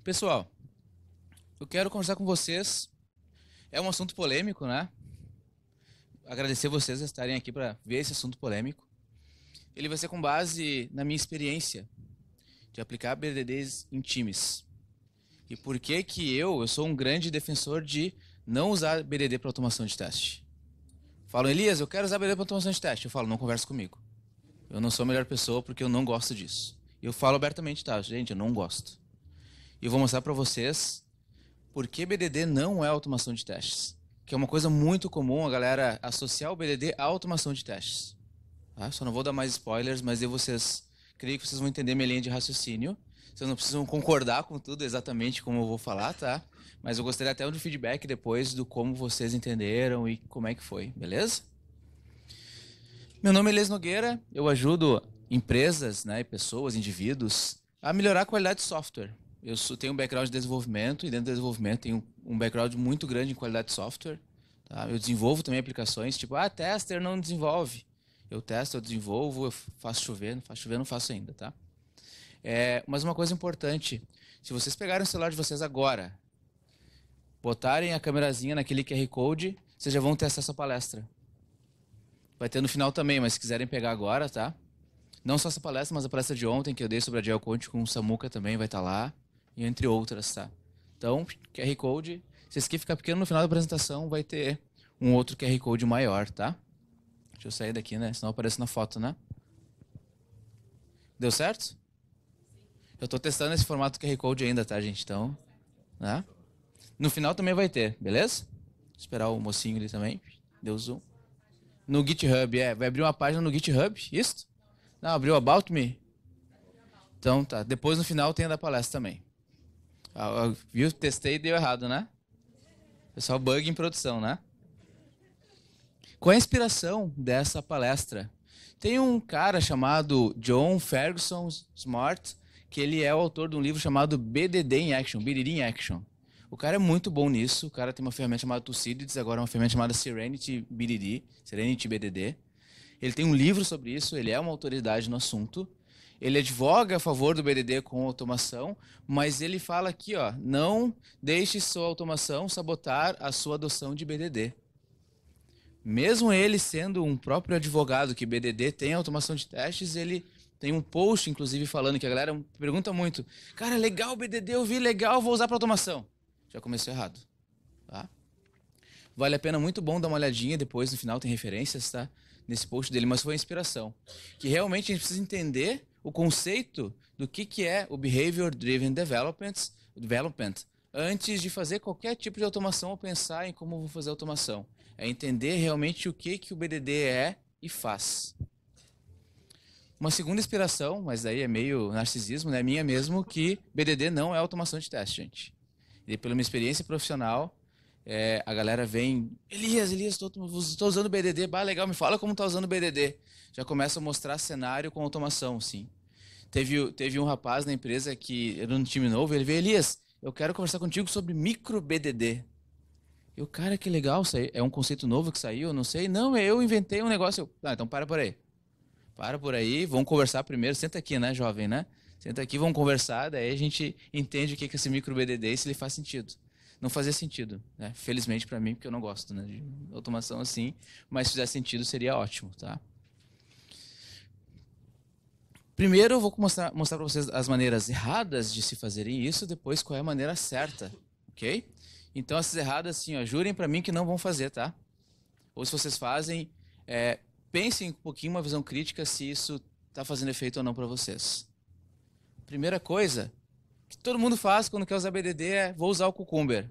Pessoal, eu quero conversar com vocês. É um assunto polêmico, né? Agradecer vocês estarem aqui para ver esse assunto polêmico. Ele vai ser com base na minha experiência de aplicar BDDs em times. E por que que eu sou um grande defensor de não usar BDD para automação de teste. Falam, Elias, eu quero usar BDD para automação de teste. Eu falo, não conversa comigo. Eu não sou a melhor pessoa porque eu não gosto disso. E eu falo abertamente, tá, gente, eu não gosto. E eu vou mostrar para vocês por que BDD não é automação de testes. Que é uma coisa muito comum a galera associar o BDD à automação de testes. Tá? Só não vou dar mais spoilers, mas creio que vocês vão entender minha linha de raciocínio. Vocês não precisam concordar com tudo exatamente como eu vou falar, tá? Mas eu gostaria até de feedback depois do como vocês entenderam e como é que foi, beleza? Meu nome é Elias Nogueira, eu ajudo empresas, né, pessoas, indivíduos a melhorar a qualidade de software. Tenho um background de desenvolvimento e dentro do desenvolvimento tenho um background muito grande em qualidade de software. Tá? Eu desenvolvo também aplicações, tipo, tester não desenvolve. Eu testo, eu desenvolvo, eu faço chover, não faço ainda, tá? Mas uma coisa importante, se vocês pegarem o celular de vocês agora, botarem a câmerazinha naquele QR Code, vocês já vão ter acesso à palestra. Vai ter no final também, mas se quiserem pegar agora, tá? Não só essa palestra, mas a palestra de ontem que eu dei sobre a Agile Coach com o Samuca também vai estar lá, e entre outras, tá? Então, QR Code, se esse aqui ficar pequeno no final da apresentação, vai ter um outro QR Code maior, tá? Deixa eu sair daqui, né? Senão aparece na foto, né? Deu certo? Eu tô testando esse formato QR Code ainda, tá, gente? Então, né? No final também vai ter, beleza? Vou esperar o mocinho ali também. Deu zoom. No GitHub, vai abrir uma página no GitHub, isso? Não, abriu About Me? Então tá, depois no final tem a da palestra também. Viu? Testei e deu errado, né? Pessoal, bug em produção, né? Qual é a inspiração dessa palestra? Tem um cara chamado John Ferguson Smart, que ele é o autor de um livro chamado BDD in Action, BDD in Action. O cara é muito bom nisso, o cara tem uma ferramenta chamada Thucydides, agora uma ferramenta chamada Serenity BDD, Serenity BDD. Ele tem um livro sobre isso, ele é uma autoridade no assunto. Ele advoga a favor do BDD com automação, mas ele fala aqui, ó, não deixe sua automação sabotar a sua adoção de BDD. Mesmo ele sendo um próprio advogado que BDD tem automação de testes, ele tem um post, inclusive, falando que a galera pergunta muito, cara, legal o BDD, eu vi, legal, vou usar para automação. Já começou errado, tá? Vale a pena, muito bom dar uma olhadinha, depois no final tem referências, tá? Nesse post dele, mas foi inspiração. Que realmente a gente precisa entender o conceito do que é o Behavior Driven Development antes de fazer qualquer tipo de automação ou pensar em como vou fazer automação. É entender realmente o que o BDD é e faz. Uma segunda inspiração, mas daí é meio narcisismo, né? Minha mesmo, que BDD não é automação de teste, gente. E pela minha experiência profissional, a galera vem, Elias, estou usando BDD, legal, me fala como está usando BDD. Já começa a mostrar cenário com automação, sim. Teve um rapaz na empresa que era um time novo, ele veio, Elias, eu quero conversar contigo sobre micro BDD. E o cara, que legal, é um conceito novo que saiu, eu não sei. Não, eu inventei um negócio. Então para por aí. Para por aí, vamos conversar primeiro. Senta aqui, né, jovem, né? Senta aqui, vamos conversar, daí a gente entende o que é esse micro BDD e se ele faz sentido. Não fazia sentido, né? Felizmente para mim, porque eu não gosto, né, de automação assim, mas se fizer sentido seria ótimo, tá? Primeiro eu vou mostrar para vocês as maneiras erradas de se fazerem isso, depois qual é a maneira certa, ok? Então essas erradas, assim, ó, jurem para mim que não vão fazer, tá? Ou se vocês fazem, pensem um pouquinho, uma visão crítica, se isso está fazendo efeito ou não para vocês. Primeira coisa que todo mundo faz quando quer usar BDD é, vou usar o Cucumber.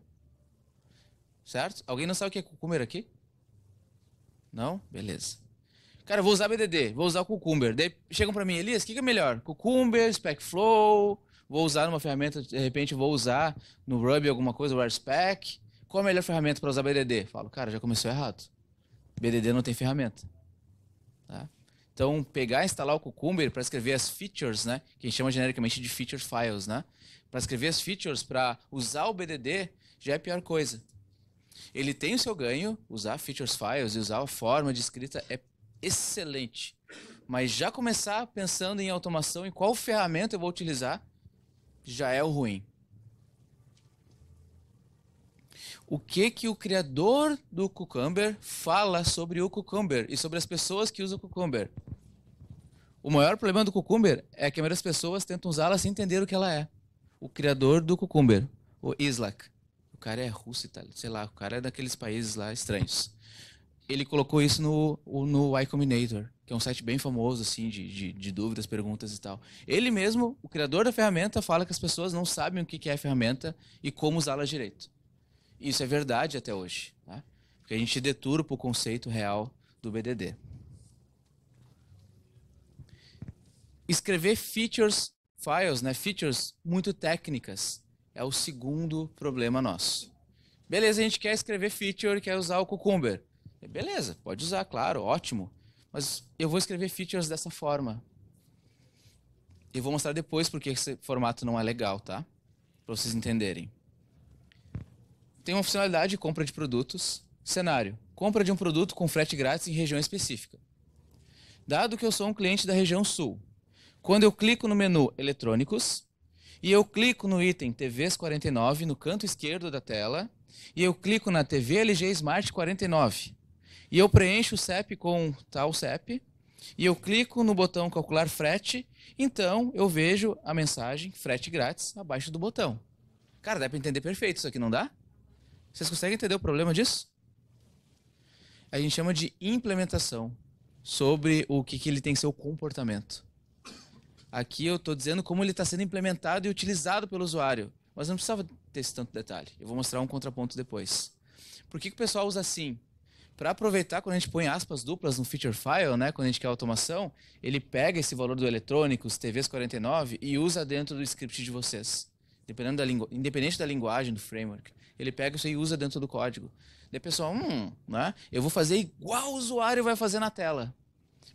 Certo? Alguém não sabe o que é Cucumber aqui? Não? Beleza. Cara, vou usar BDD, vou usar o Cucumber. Daí chegam para mim, Elias, o que é melhor? Cucumber, SpecFlow, vou usar numa ferramenta, de repente vou usar no Ruby alguma coisa, o RSpec. Qual a melhor ferramenta para usar BDD? Falo, cara, já começou errado. BDD não tem ferramenta. Tá? Então, pegar e instalar o Cucumber para escrever as features, né, que a gente chama genericamente de feature files, né, para escrever as features para usar o BDD, já é a pior coisa. Ele tem o seu ganho, usar features files e usar a forma de escrita é excelente. Mas já começar pensando em automação, em qual ferramenta eu vou utilizar, já é o ruim. o que que o criador do Cucumber fala sobre o Cucumber e sobre as pessoas que usam o Cucumber. O maior problema do Cucumber é que a maioria das pessoas tentam usá-la sem entender o que ela é. O criador do Cucumber, o Islak. O cara é russo, italiano, sei lá, o cara é daqueles países lá estranhos. Ele colocou isso no Y Combinator, que é um site bem famoso, assim, de dúvidas, perguntas e tal. Ele mesmo, o criador da ferramenta, fala que as pessoas não sabem o que é a ferramenta e como usá-la direito. Isso é verdade até hoje, tá? Porque a gente deturpa o conceito real do BDD. Escrever features, files, né, features muito técnicas, é o segundo problema nosso. Beleza, a gente quer escrever feature, quer usar o Cucumber. Beleza, pode usar, claro, ótimo. Mas eu vou escrever features dessa forma. Eu vou mostrar depois porque esse formato não é legal, tá? Para vocês entenderem. Tem uma funcionalidade de compra de produtos. Cenário: compra de um produto com frete grátis em região específica. Dado que eu sou um cliente da região sul, quando eu clico no menu Eletrônicos, e eu clico no item TVs 49 no canto esquerdo da tela, e eu clico na TV LG Smart 49, e eu preencho o CEP com tal CEP, e eu clico no botão Calcular Frete, então eu vejo a mensagem frete grátis abaixo do botão. Cara, dá para entender perfeito isso aqui, não dá? Vocês conseguem entender o problema disso? A gente chama de implementação sobre o que ele tem que ser o comportamento. Aqui eu estou dizendo como ele está sendo implementado e utilizado pelo usuário, mas não precisava ter esse tanto detalhe. Eu vou mostrar um contraponto depois. Por que o pessoal usa assim? Para aproveitar quando a gente põe aspas duplas no feature file, né, quando a gente quer automação, ele pega esse valor do eletrônicos, TVs 49, e usa dentro do script de vocês. Independente da linguagem, do framework. Ele pega isso e usa dentro do código. Daí o pessoal, né, eu vou fazer igual o usuário vai fazer na tela.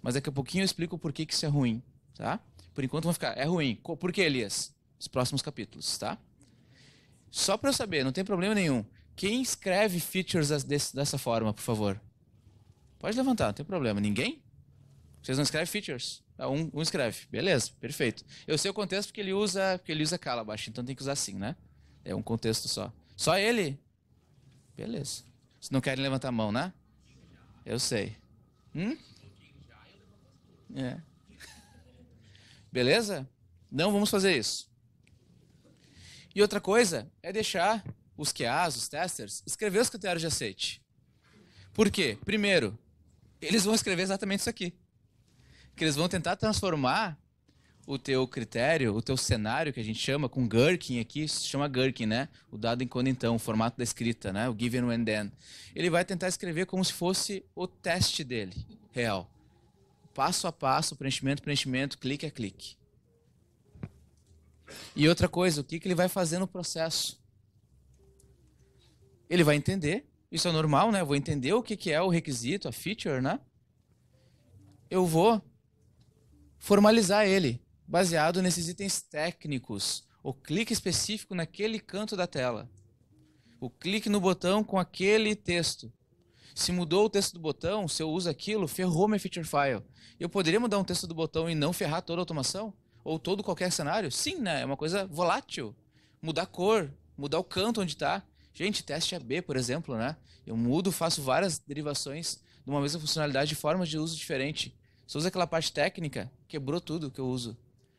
Mas daqui a pouquinho eu explico por que isso é ruim, tá? Por enquanto vamos ficar, é ruim. Por que, Elias? Os próximos capítulos, tá? Só para eu saber, não tem problema nenhum. Quem escreve features dessa forma, por favor? Pode levantar, não tem problema. Ninguém? Vocês não escrevem features? Um escreve. Beleza, perfeito. Eu sei o contexto porque ele usa Calabash, então tem que usar assim, né? É um contexto só. Só ele? Beleza. Vocês não querem levantar a mão, né? Eu sei. É. Beleza? Não vamos fazer isso. E outra coisa é deixar os QAs, os testers, escrever os critérios de aceite. Por quê? Primeiro, eles vão escrever exatamente isso aqui. Que eles vão tentar transformar o teu critério, o teu cenário, que a gente chama, com Gherkin aqui, se chama Gherkin, né? O dado em quando então, o formato da escrita, né? O given when then. Ele vai tentar escrever como se fosse o teste dele, real. Passo a passo, preenchimento, clique a clique. E outra coisa, o que ele vai fazer no processo? Ele vai entender, isso é normal, né? Eu vou entender o que é o requisito, a feature, né? Eu vou formalizar ele, baseado nesses itens técnicos. O clique específico naquele canto da tela. O clique no botão com aquele texto. Se mudou o texto do botão, se eu uso aquilo, ferrou meu feature file. Eu poderia mudar um texto do botão e não ferrar toda a automação? Ou todo qualquer cenário? Sim, né? É uma coisa volátil. Mudar a cor, mudar o canto onde está. Gente, teste AB, por exemplo, né? Eu mudo, faço várias derivações de uma mesma funcionalidade de formas de uso diferente. Se eu uso aquela parte técnica, quebrou tudo que eu uso,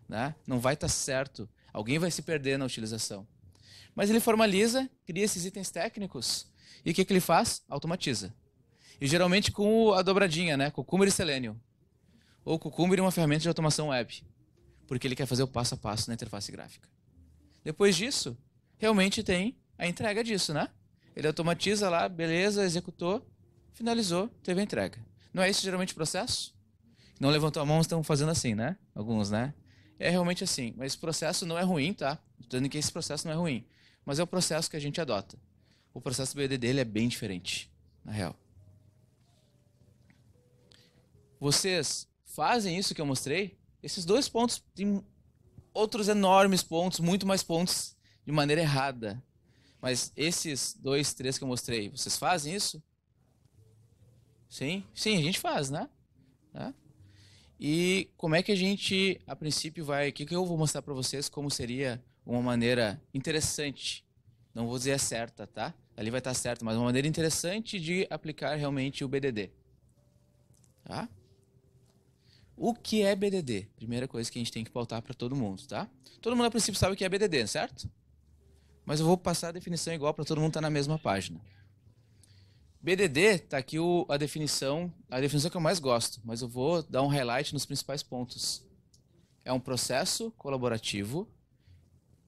né? Não vai estar certo. Alguém vai se perder na utilização. Mas ele formaliza, cria esses itens técnicos. E o que ele faz? Automatiza. E geralmente com a dobradinha, né? Cucumber e Selenium. Ou Cucumber é uma ferramenta de automação web. Porque ele quer fazer o passo a passo na interface gráfica. Depois disso, realmente tem a entrega disso, né? Ele automatiza lá, beleza, executou, finalizou, teve a entrega. Não é isso geralmente o processo? Não levantou a mão, estão fazendo assim, né? Alguns, né? É realmente assim. Mas esse processo não é ruim, tá? Estou dizendo que esse processo não é ruim. Mas é o processo que a gente adota. O processo BD dele é bem diferente, na real. Vocês fazem isso que eu mostrei? Esses dois pontos têm outros enormes pontos, muito mais pontos de maneira errada. Mas esses 2, 3 que eu mostrei, vocês fazem isso? Sim? Sim, a gente faz, né? Tá? E como é que a gente, a princípio, vai... O que eu vou mostrar para vocês como seria uma maneira interessante. Não vou dizer a certa, tá? Ali vai estar certo, mas uma maneira interessante de aplicar realmente o BDD. Tá? O que é BDD? Primeira coisa que a gente tem que pautar para todo mundo, tá? Todo mundo a princípio sabe o que é BDD, certo? Mas eu vou passar a definição igual para todo mundo estar na mesma página. BDD, está aqui a definição que eu mais gosto, mas eu vou dar um highlight nos principais pontos. É um processo colaborativo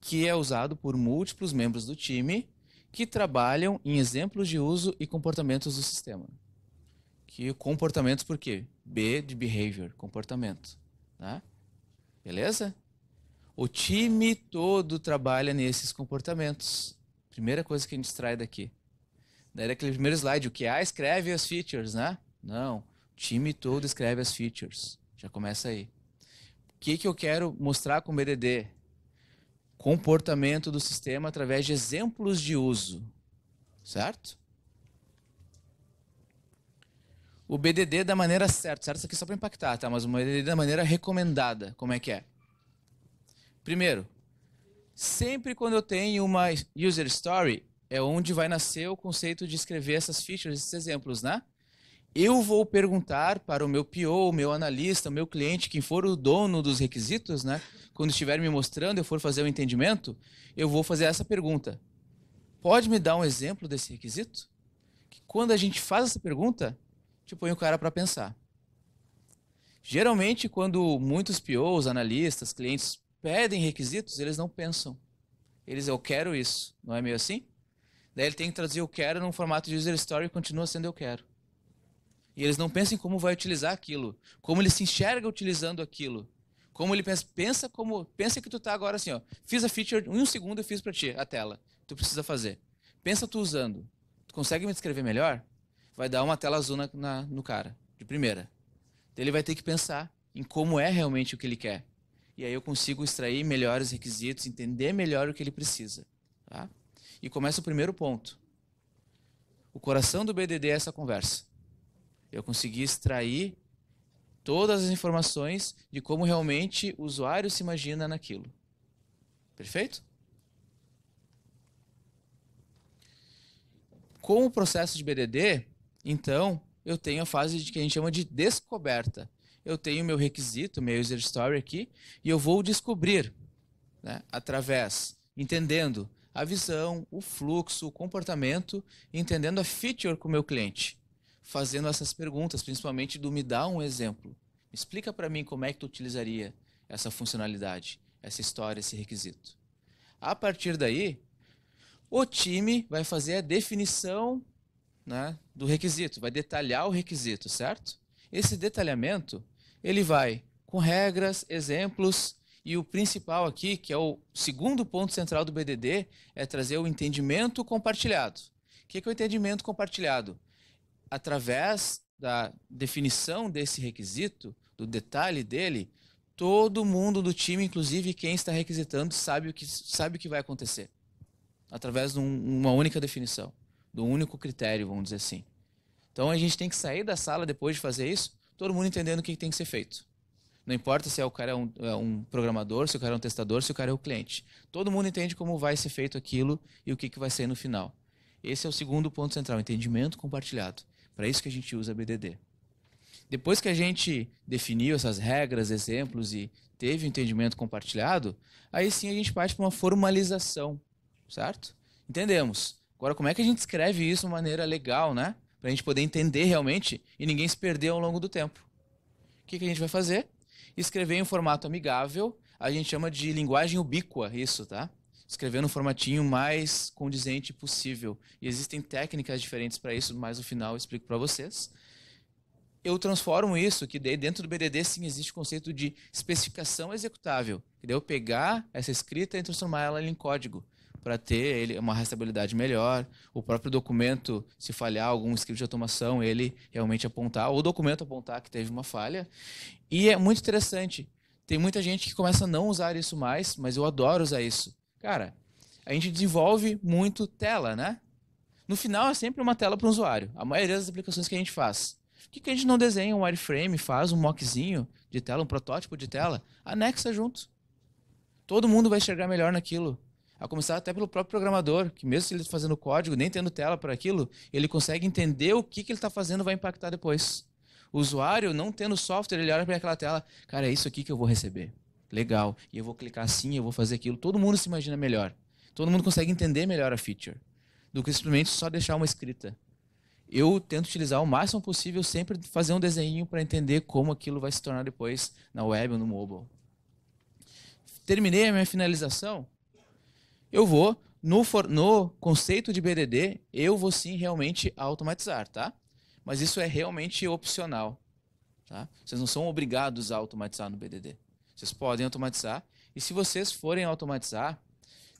que é usado por múltiplos membros do time que trabalham em exemplos de uso e comportamentos do sistema. Que comportamentos por quê? B de behavior, comportamento. Tá? Beleza? O time todo trabalha nesses comportamentos. Primeira coisa que a gente extrai daqui. Daí daquele primeiro slide, o QA escreve as features, né? Não, o time todo escreve as features. Já começa aí. O que eu quero mostrar com o BDD? Comportamento do sistema através de exemplos de uso. Certo? O BDD da maneira certa. Certo? Isso aqui é só para impactar, tá? Mas o BDD da maneira recomendada. Como é que é? Primeiro, sempre quando eu tenho uma user story, é onde vai nascer o conceito de escrever essas features, esses exemplos, né? Eu vou perguntar para o meu PO, o meu analista, o meu cliente, quem for o dono dos requisitos, né? Quando estiver me mostrando, eu for fazer o entendimento, eu vou fazer essa pergunta. Pode me dar um exemplo desse requisito? Que quando a gente faz essa pergunta, te põe o cara para pensar. Geralmente, quando muitos POs, analistas, clientes pedem requisitos, eles não pensam. Eu quero isso. Não é meio assim? Daí ele tem que traduzir eu quero num formato de user story e continua sendo eu quero. E eles não pensam em como vai utilizar aquilo, como ele se enxerga utilizando aquilo. Como ele pensa que tu tá agora assim, ó, fiz a feature, em um segundo eu fiz para ti a tela. Tu precisa fazer. Pensa tu usando. Tu consegue me descrever melhor? Vai dar uma tela azul no cara, de primeira. Então ele vai ter que pensar em como é realmente o que ele quer. E aí eu consigo extrair melhores requisitos, entender melhor o que ele precisa. Tá? E começa o primeiro ponto. O coração do BDD é essa conversa. Eu consegui extrair todas as informações de como realmente o usuário se imagina naquilo. Perfeito? Com o processo de BDD, então, eu tenho a fase que a gente chama de descoberta. Eu tenho meu requisito, meu user story aqui, e eu vou descobrir, né, entendendo a visão, o fluxo, o comportamento, entendendo a feature com o meu cliente. Fazendo essas perguntas, principalmente do me dá um exemplo. Explica para mim como é que tu utilizaria essa funcionalidade, essa história, esse requisito. A partir daí, o time vai fazer a definição, né, do requisito, vai detalhar o requisito, certo? Esse detalhamento, ele vai com regras, exemplos, e o principal aqui, que é o segundo ponto central do BDD, é trazer o entendimento compartilhado. O que é o entendimento compartilhado? Através da definição desse requisito, do detalhe dele, todo mundo do time, inclusive quem está requisitando, sabe o que vai acontecer. Através de uma única definição, de um único critério, vamos dizer assim. Então a gente tem que sair da sala depois de fazer isso, todo mundo entendendo o que tem que ser feito. Não importa se o cara é um programador, se o cara é um testador, se o cara é o cliente. Todo mundo entende como vai ser feito aquilo e o que vai ser no final. Esse é o segundo ponto central, entendimento compartilhado. Para isso que a gente usa BDD. Depois que a gente definiu essas regras, exemplos e teve o entendimento compartilhado, aí sim a gente parte para uma formalização, certo? Entendemos. Agora, como é que a gente escreve isso de uma maneira legal, né? Para a gente poder entender realmente e ninguém se perder ao longo do tempo. O que a gente vai fazer? Escrever em um formato amigável, a gente chama de linguagem ubíqua, isso, tá? Escrever no formatinho mais condizente possível. E existem técnicas diferentes para isso, mas no final eu explico para vocês. Eu transformo isso, que dentro do BDD sim existe o conceito de especificação executável. Que daí eu pegar essa escrita e transformar ela em código, para ter uma rastreabilidade melhor, o próprio documento, se falhar algum script de automação, ele realmente apontar, ou o documento apontar que teve uma falha. E é muito interessante, tem muita gente que começa a não usar isso mais, mas eu adoro usar isso. Cara, a gente desenvolve muito tela, né? No final é sempre uma tela para o usuário, a maioria das aplicações que a gente faz. Por que a gente não desenha um wireframe, faz um mockzinho de tela, um protótipo de tela, anexa junto? Todo mundo vai enxergar melhor naquilo. A começar até pelo próprio programador, que mesmo se ele está fazendo código, nem tendo tela para aquilo, ele consegue entender o que ele está fazendo vai impactar depois. O usuário, não tendo software, ele olha para aquela tela, cara, é isso aqui que eu vou receber. Legal. E eu vou clicar assim, eu vou fazer aquilo. Todo mundo se imagina melhor. Todo mundo consegue entender melhor a feature do que simplesmente só deixar uma escrita. Eu tento utilizar o máximo possível, sempre fazer um desenho para entender como aquilo vai se tornar depois na web ou no mobile. Terminei a minha finalização. Eu vou, no conceito de BDD, eu vou sim realmente automatizar, tá? Mas isso é realmente opcional, tá? Vocês não são obrigados a automatizar no BDD. Vocês podem automatizar. E se vocês forem automatizar,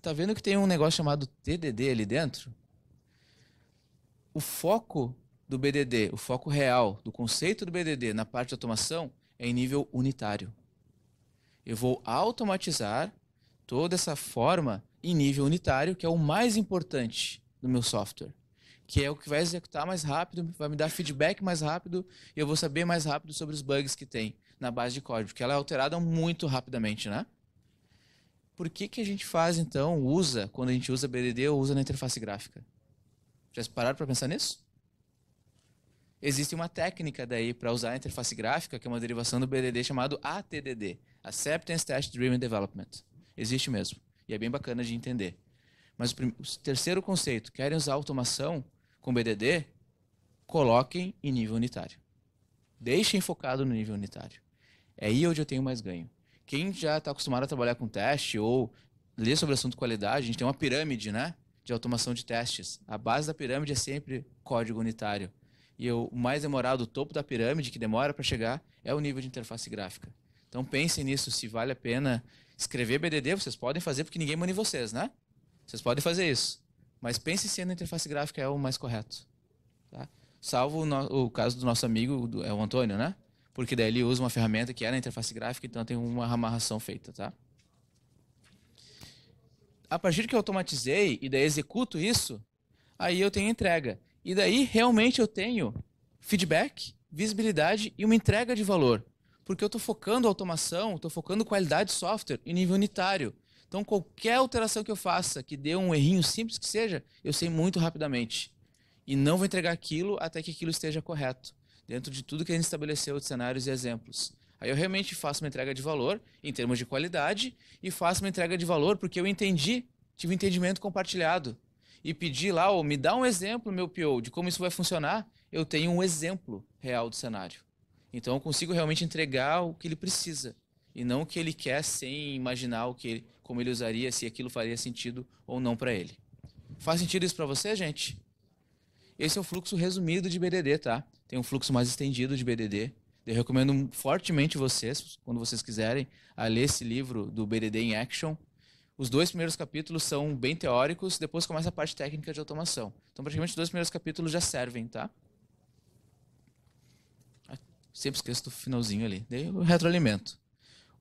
tá vendo que tem um negócio chamado TDD ali dentro? O foco do BDD, o foco real do conceito do BDD na parte de automação é em nível unitário. Eu vou automatizar toda essa forma em nível unitário, que é o mais importante do meu software, que é o que vai executar mais rápido, vai me dar feedback mais rápido e eu vou saber mais rápido sobre os bugs que tem na base de código, porque ela é alterada muito rapidamente, né? Por que a gente faz, então, quando a gente usa BDD ou usa na interface gráfica? Já pararam para pensar nisso? Existe uma técnica daí para usar a interface gráfica, que é uma derivação do BDD chamado ATDD, Acceptance Test Driven Development. Existe mesmo, e é bem bacana de entender. Mas o terceiro conceito, querem usar automação com BDD, coloquem em nível unitário. Deixem focado no nível unitário. É aí onde eu tenho mais ganho. Quem já está acostumado a trabalhar com teste ou ler sobre o assunto de qualidade, a gente tem uma pirâmide, né, de automação de testes. A base da pirâmide é sempre código unitário. E o mais demorado, o topo da pirâmide, que demora para chegar, é o nível de interface gráfica. Então pensem nisso, se vale a pena escrever BDD, vocês podem fazer porque ninguém manda em vocês, né? Vocês podem fazer isso. Mas pensem se a interface gráfica é o mais correto. Tá? Salvo o caso do nosso amigo, é o Antônio, né? Porque daí ele usa uma ferramenta que é na interface gráfica, então tem uma amarração feita, tá? A partir que eu automatizei e daí executo isso, aí eu tenho entrega. E daí realmente eu tenho feedback, visibilidade e uma entrega de valor. Porque eu estou focando automação, estou focando qualidade de software em nível unitário. Então qualquer alteração que eu faça, que dê um errinho simples que seja, eu sei muito rapidamente. E não vou entregar aquilo até que aquilo esteja correto, dentro de tudo que a gente estabeleceu de cenários e exemplos. Aí eu realmente faço uma entrega de valor em termos de qualidade e faço uma entrega de valor porque eu entendi, tive um entendimento compartilhado. E pedi lá, ou me dá um exemplo, meu PO, de como isso vai funcionar, eu tenho um exemplo real do cenário. Então eu consigo realmente entregar o que ele precisa e não o que ele quer sem imaginar como ele usaria, se aquilo faria sentido ou não para ele. Faz sentido isso para você, gente? Esse é o fluxo resumido de BDD, tá? Tem um fluxo mais estendido de BDD. Eu recomendo fortemente vocês, quando vocês quiserem, a ler esse livro do BDD in Action. Os 2 primeiros capítulos são bem teóricos, depois começa a parte técnica de automação. Então, praticamente, os 2 primeiros capítulos já servem, tá? Sempre esqueço do finalzinho ali. Daí eu retroalimento.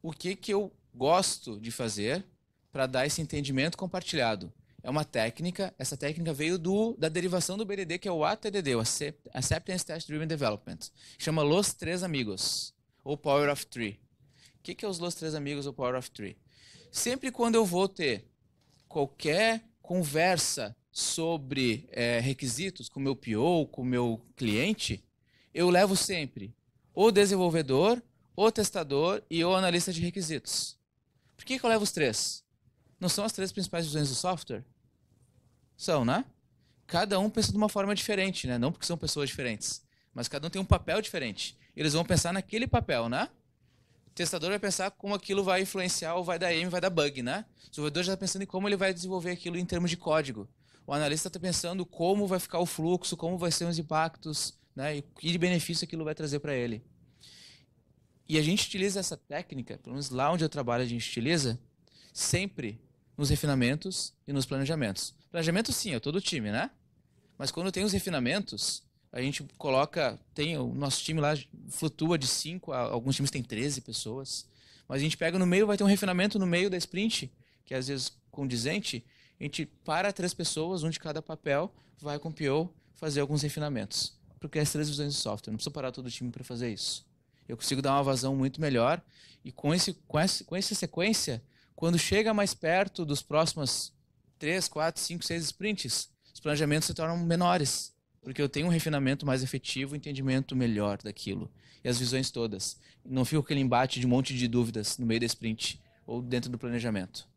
O que eu gosto de fazer para dar esse entendimento compartilhado? É uma técnica, essa técnica veio da derivação do BDD, que é o ATDD, o Acceptance Test Driven Development. Chama Los Três Amigos, ou Power of Three. O que é os Los Três Amigos ou Power of Three? Sempre quando eu vou ter qualquer conversa sobre requisitos com o meu PO, com o meu cliente, eu levo sempre o desenvolvedor, o testador e o analista de requisitos. Por que eu levo os 3? Não são as 3 principais visões do software? São, né? Cada um pensa de uma forma diferente, né? Não porque são pessoas diferentes, mas cada um tem um papel diferente. Eles vão pensar naquele papel, né? O testador vai pensar como aquilo vai influenciar ou vai dar erro, vai dar bug, né? O desenvolvedor já está pensando em como ele vai desenvolver aquilo em termos de código. O analista está pensando como vai ficar o fluxo, como vai ser os impactos, né? E que benefício aquilo vai trazer para ele. E a gente utiliza essa técnica, pelo menos lá onde eu trabalho a gente utiliza, sempre nos refinamentos e nos planejamentos. Planejamento sim, é todo o time, né? Mas quando tem os refinamentos, a gente coloca, tem o nosso time lá flutua de 5, alguns times têm 13 pessoas, mas a gente pega no meio, vai ter um refinamento no meio da sprint, que é às vezes condizente, a gente para 3 pessoas, um de cada papel, vai com o PO fazer alguns refinamentos. Porque é as 3 visões do software, não precisa parar todo o time para fazer isso. Eu consigo dar uma vazão muito melhor e com essa sequência, quando chega mais perto dos próximos 3, 4, 5, 6 sprints, os planejamentos se tornam menores, porque eu tenho um refinamento mais efetivo, um entendimento melhor daquilo, e as visões todas. Não fica aquele embate de um monte de dúvidas no meio da sprint, ou dentro do planejamento.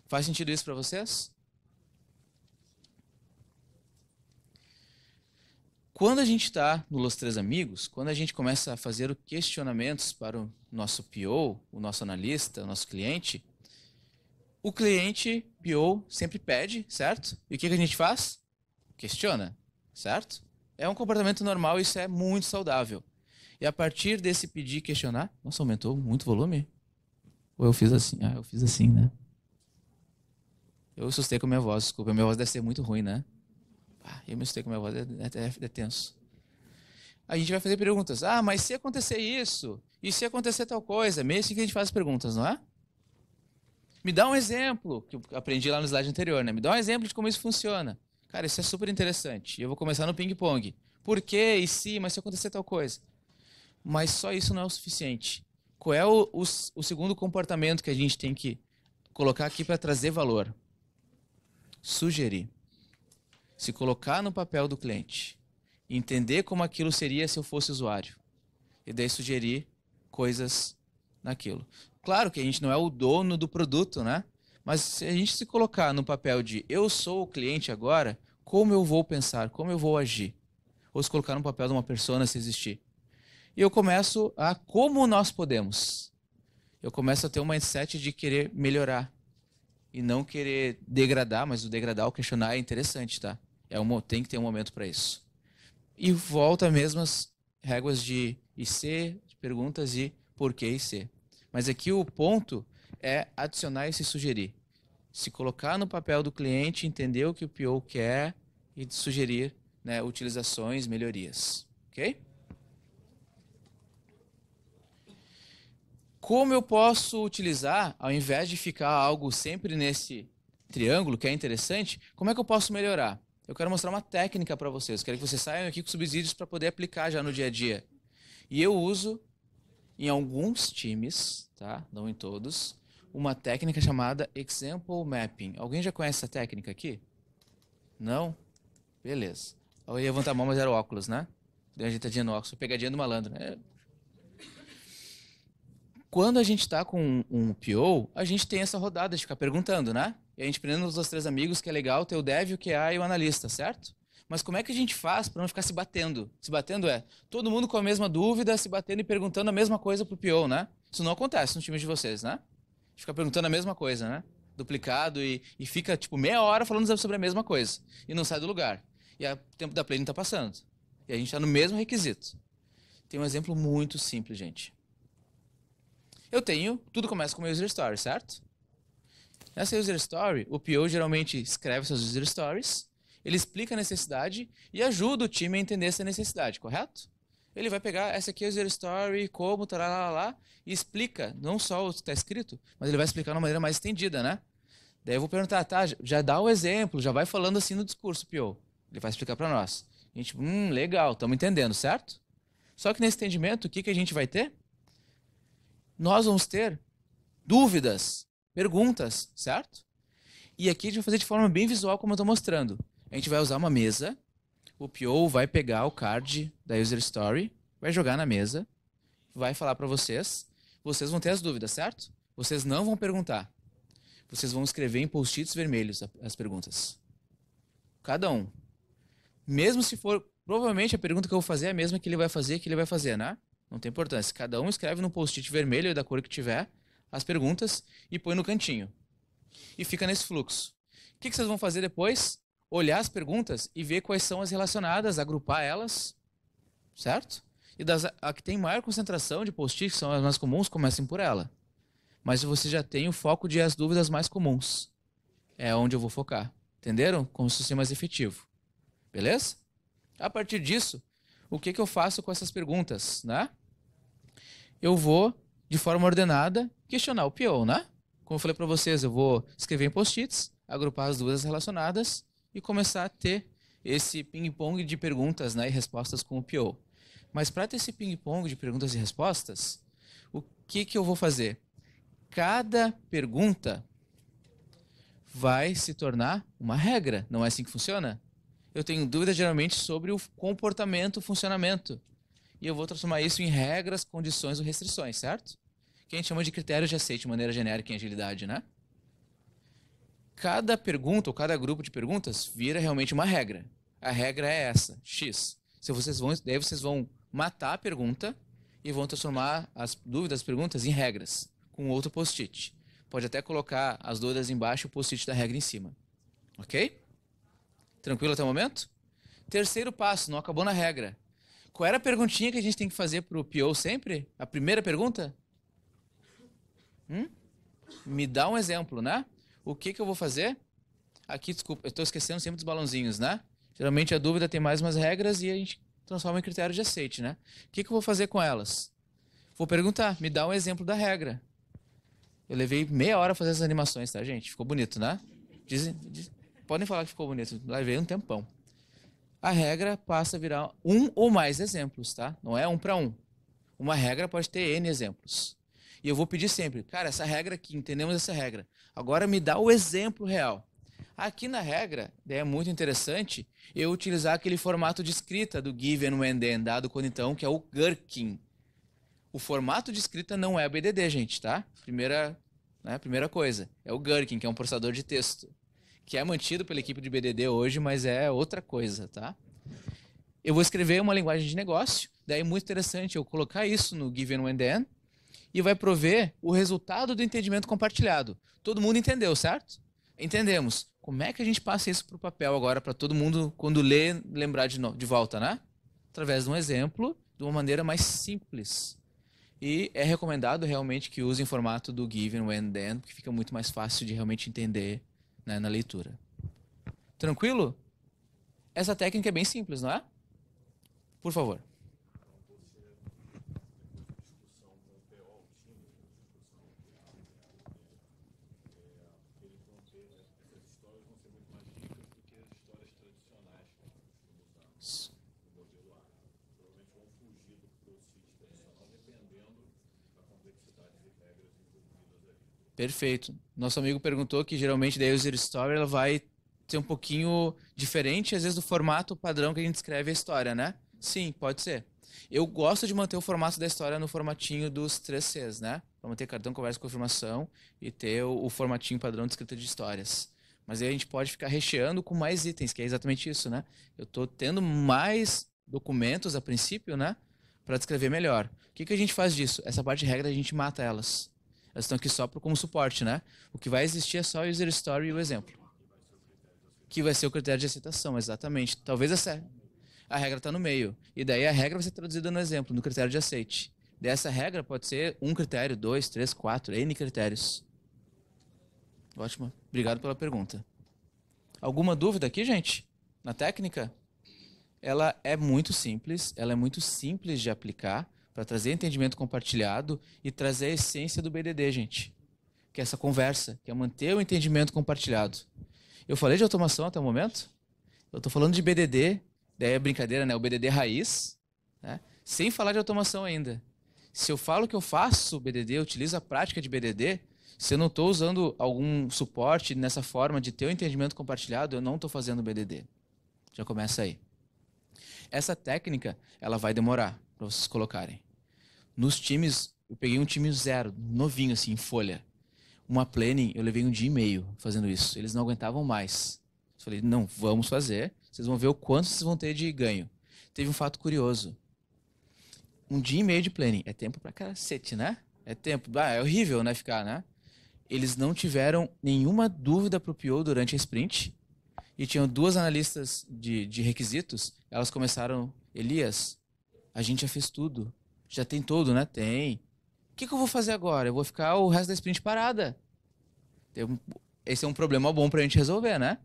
Faz sentido isso para vocês? Quando a gente está no Los Três Amigos, quando a gente começa a fazer questionamentos para o nosso PO, o nosso analista, o nosso cliente, o cliente PO sempre pede, certo? E o que a gente faz? Questiona, certo? É um comportamento normal e isso é muito saudável. E a partir desse pedir e questionar... Nossa, aumentou muito o volume? Ou eu fiz assim? Ah, eu fiz assim, né? Eu assustei com a minha voz, desculpa. A minha voz deve ser muito ruim, né? Eu me assustei com a minha voz, é tenso. A gente vai fazer perguntas. Ah, mas se acontecer isso? E se acontecer tal coisa? Meio assim que a gente faz as perguntas, não é? Me dá um exemplo, que eu aprendi lá no slide anterior, né? Me dá um exemplo de como isso funciona. Cara, isso é super interessante. E eu vou começar no ping-pong. Por quê? E se? Mas se acontecer tal coisa? Mas só isso não é o suficiente. Qual é o segundo comportamento que a gente tem que colocar aqui para trazer valor? Sugerir. Se colocar no papel do cliente. Entender como aquilo seria se eu fosse usuário. E daí sugerir coisas naquilo. Claro que a gente não é o dono do produto, né? Mas se a gente se colocar no papel de eu sou o cliente agora, como eu vou pensar, como eu vou agir? Ou se colocar no papel de uma persona se existir. E eu começo a como nós podemos. Eu começo a ter um mindset de querer melhorar. E não querer degradar, mas o degradar, o questionar é interessante, tá? Tem que ter um momento para isso. E volta às mesmas réguas de IC, de perguntas e por que IC. Mas aqui o ponto é adicionar e se sugerir. Se colocar no papel do cliente, entender o que o PO quer e sugerir, né, utilizações, melhorias. Ok? Como eu posso utilizar, ao invés de ficar algo sempre nesse triângulo, que é interessante, como é que eu posso melhorar? Eu quero mostrar uma técnica para vocês. Quero que vocês saiam aqui com subsídios para poder aplicar já no dia a dia. E eu uso, em alguns times, tá? Não em todos, uma técnica chamada Example Mapping. Alguém já conhece essa técnica aqui? Não? Beleza. Eu ia levantar a mão, mas era óculos, né? Deu uma ajeitadinha no óculos. Pegadinha do malandro, né? Quando a gente está com um PO, a gente tem essa rodada de ficar perguntando, né? E a gente aprende nos três amigos que é legal ter o dev, o QA e o analista, certo? Mas como é que a gente faz para não ficar se batendo? Se batendo é todo mundo com a mesma dúvida, se batendo e perguntando a mesma coisa pro PO, né? Isso não acontece no time de vocês, né? Fica perguntando a mesma coisa, né? Duplicado e fica tipo meia hora falando sobre a mesma coisa. E não sai do lugar. E o tempo da play não tá passando. E a gente está no mesmo requisito. Tem um exemplo muito simples, gente. Tudo começa com uma user story, certo? Nessa user story, o PO geralmente escreve suas user stories, ele explica a necessidade e ajuda o time a entender essa necessidade, correto? Ele vai pegar essa aqui é a user story, como, lá, e explica, não só o que está escrito, mas ele vai explicar de uma maneira mais estendida, né? Daí eu vou perguntar, tá, já dá o exemplo, já vai falando assim no discurso, PO. Ele vai explicar para nós. A gente, legal, estamos entendendo, certo? Só que nesse entendimento, o que a gente vai ter? Nós vamos ter dúvidas, perguntas, certo? E aqui a gente vai fazer de forma bem visual, como eu estou mostrando. A gente vai usar uma mesa, o PO vai pegar o card da user story, vai jogar na mesa, vai falar para vocês, vocês vão ter as dúvidas, certo? Vocês não vão perguntar. Vocês vão escrever em post-its vermelhos as perguntas. Cada um. Mesmo se for, provavelmente a pergunta que eu vou fazer é a mesma que ele vai fazer, né? Não tem importância. Cada um escreve no post-it vermelho da cor que tiver as perguntas e põe no cantinho. E fica nesse fluxo. O que vocês vão fazer depois? Olhar as perguntas e ver quais são as relacionadas, agrupar elas, certo? E a que tem maior concentração de post-its, que são as mais comuns, comecem por ela. Mas você já tem o foco de as dúvidas mais comuns. É onde eu vou focar. Entenderam? Como se fosse mais efetivo. Beleza? A partir disso, o que eu faço com essas perguntas, né? Eu vou, de forma ordenada, questionar o PO, né? Como eu falei para vocês, eu vou escrever em post-its, agrupar as dúvidas relacionadas e começar a ter esse ping-pong de perguntas, né, e respostas com o PO. Mas para ter esse ping-pong de perguntas e respostas, o que eu vou fazer? Cada pergunta vai se tornar uma regra. Não é assim que funciona? Eu tenho dúvidas geralmente sobre o comportamento, o funcionamento. E eu vou transformar isso em regras, condições ou restrições, certo? Que a gente chama de critérios de aceite de maneira genérica em agilidade, né? Cada pergunta ou cada grupo de perguntas vira realmente uma regra. A regra é essa, X. Daí vocês vão matar a pergunta e vão transformar as dúvidas, as perguntas em regras, com outro post-it. Pode até colocar as dúvidas embaixo e o post-it da regra em cima. Ok? Tranquilo até o momento? Terceiro passo, não acabou na regra. Qual era a perguntinha que a gente tem que fazer para o PO sempre? A primeira pergunta? Me dá um exemplo, né? O que eu vou fazer? Aqui, desculpa, eu estou esquecendo sempre dos balãozinhos, né? Geralmente a dúvida tem mais umas regras e a gente transforma em critério de aceite, né? O que eu vou fazer com elas? Vou perguntar, me dá um exemplo da regra. Eu levei meia hora a fazer essas animações, tá, gente? Ficou bonito, né? Podem falar que ficou bonito. Levei um tempão. A regra passa a virar um ou mais exemplos, tá? Não é um para um. Uma regra pode ter N exemplos. E eu vou pedir sempre, cara, essa regra aqui, entendemos essa regra. Agora me dá o exemplo real. Aqui na regra, é muito interessante eu utilizar aquele formato de escrita do given, when, then, dado quando então, que é o Gherkin. O formato de escrita não é BDD, gente, tá? Primeira coisa. É o Gherkin, que é um processador de texto. Que é mantido pela equipe de BDD hoje, mas é outra coisa, tá? Eu vou escrever uma linguagem de negócio, daí é muito interessante eu colocar isso no given, when, then, e vai prover o resultado do entendimento compartilhado. Todo mundo entendeu, certo? Entendemos. Como é que a gente passa isso para o papel agora, para todo mundo, quando lê, lembrar de volta, né? Através de um exemplo, de uma maneira mais simples. E é recomendado realmente que use em formato do given, when, then, porque fica muito mais fácil de realmente entender, né, na leitura. Tranquilo? Essa técnica é bem simples, não é? Por favor. Perfeito. Nosso amigo perguntou que geralmente daí a user story ela vai ser um pouquinho diferente, às vezes, do formato padrão que a gente escreve a história, né? Sim, pode ser. Eu gosto de manter o formato da história no formatinho dos 3Cs, né? Para manter cartão, conversa, confirmação e ter o formatinho padrão de escrita de histórias. Mas aí a gente pode ficar recheando com mais itens, que é exatamente isso, né? Eu estou tendo mais documentos a princípio, né? Para descrever melhor. O que a gente faz disso? Essa parte de regra a gente mata elas. Elas estão aqui só como suporte, né? O que vai existir é só o user story e o exemplo. Que vai ser o critério de aceitação, exatamente. Talvez a regra está no meio. E daí a regra vai ser traduzida no exemplo, no critério de aceite. Dessa regra pode ser um critério, 2, 3, 4, N critérios. Ótimo. Obrigado pela pergunta. Alguma dúvida aqui, gente? Na técnica? Ela é muito simples de aplicar para trazer entendimento compartilhado e trazer a essência do BDD, gente. Que é essa conversa, que é manter o entendimento compartilhado. Eu falei de automação até o momento? Eu estou falando de BDD, daí é brincadeira, né? O BDD raiz, né? Sem falar de automação ainda. Se eu falo que eu faço BDD, eu utilizo a prática de BDD, se eu não estou usando algum suporte nessa forma de ter o entendimento compartilhado, eu não estou fazendo BDD. Já começa aí. Essa técnica, ela vai demorar para vocês colocarem. Nos times, eu peguei um time zero, novinho assim, em folha. Uma planning, eu levei 1 dia e meio fazendo isso. Eles não aguentavam mais. Eu falei, não, vamos fazer. Vocês vão ver o quanto vocês vão ter de ganho. Teve um fato curioso. 1 dia e meio de planning. É tempo pra cacete, né? É tempo. É horrível, né, ficar, né? Eles não tiveram nenhuma dúvida pro PO durante a sprint. E tinham 2 analistas de requisitos. Elas começaram, Elias, a gente já fez tudo. Já tem todo, né? Tem. O que eu vou fazer agora? Eu vou ficar o resto da sprint parada. Esse é um problema bom pra gente resolver, né?